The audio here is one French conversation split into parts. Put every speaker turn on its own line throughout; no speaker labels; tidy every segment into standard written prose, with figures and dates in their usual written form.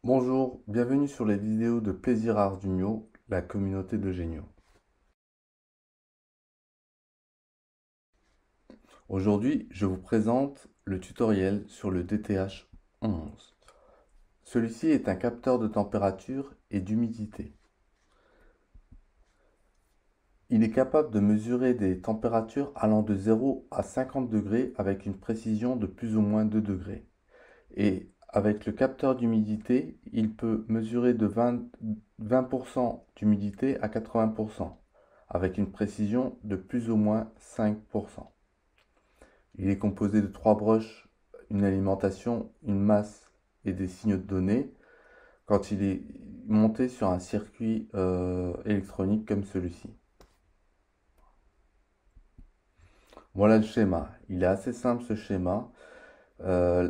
Bonjour, bienvenue sur les vidéos de Plaisir Arduino, la communauté de géniaux. Aujourd'hui, je vous présente le tutoriel sur le DTH11. Celui-ci est un capteur de température et d'humidité. Il est capable de mesurer des températures allant de 0 à 50 degrés avec une précision de plus ou moins 2 degrés. Et avec le capteur d'humidité, il peut mesurer de 20% d'humidité à 80%, avec une précision de plus ou moins 5%. Il est composé de 3 broches, une alimentation, une masse et des signaux de données quand il est monté sur un circuit électronique comme celui-ci. Voilà le schéma. Il est assez simple ce schéma.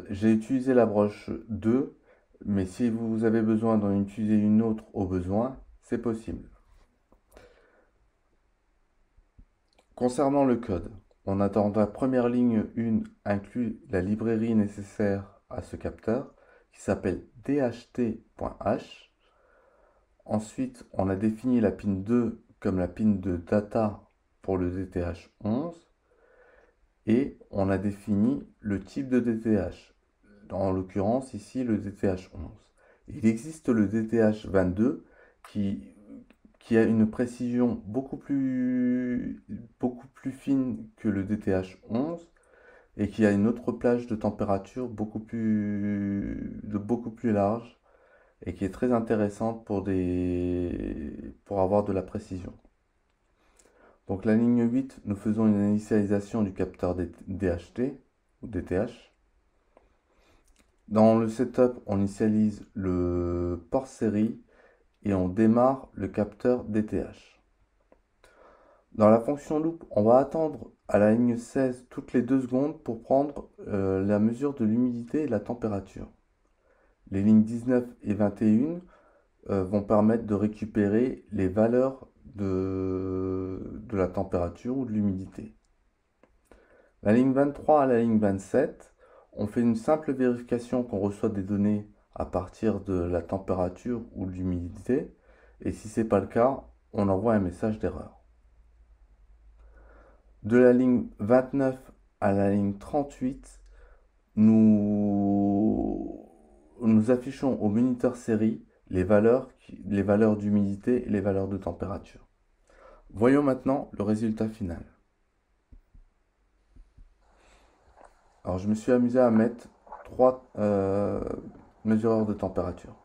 J'ai utilisé la broche 2, mais si vous avez besoin d'en utiliser une autre au besoin, c'est possible. Concernant le code, on a dans la première ligne 1 inclus la librairie nécessaire à ce capteur qui s'appelle dht.h. Ensuite, on a défini la pin 2 comme la pin de data pour le DTH11 et on a défini le type de DTH, en l'occurrence ici le DTH11. Il existe le DTH22 qui a une précision beaucoup plus fine que le DTH11 et qui a une autre plage de température beaucoup plus large et qui est très intéressante pour avoir de la précision. Donc la ligne 8, nous faisons une initialisation du capteur DHT ou DTH. Dans le setup, on initialise le port série et on démarre le capteur DTH. Dans la fonction loop, on va attendre à la ligne 16 toutes les 2 secondes pour prendre la mesure de l'humidité et de la température. Les lignes 19 et 21 vont permettre de récupérer les valeurs de la température ou de l'humidité. La ligne 23 à la ligne 27, on fait une simple vérification qu'on reçoit des données à partir de la température ou de l'humidité. Et si ce n'est pas le cas, on envoie un message d'erreur. De la ligne 29 à la ligne 38, nous affichons au moniteur série les valeurs d'humidité et les valeurs de température. Voyons maintenant le résultat final. Alors je me suis amusé à mettre 3 mesureurs de température.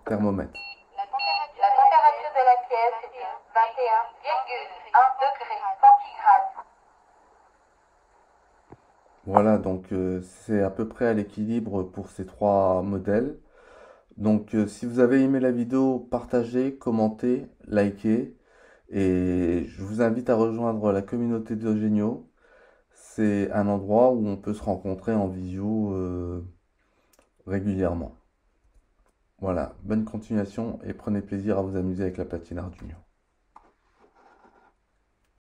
Thermomètre.
La température de la pièce est de 21,1 degrés centigrades.
Voilà, donc c'est à peu près à l'équilibre pour ces 3 modèles. Donc si vous avez aimé la vidéo, partagez, commentez, likez. Et je vous invite à rejoindre la communauté de géniaux. C'est un endroit où on peut se rencontrer en visio régulièrement. Voilà, bonne continuation et prenez plaisir à vous amuser avec la platine Arduino.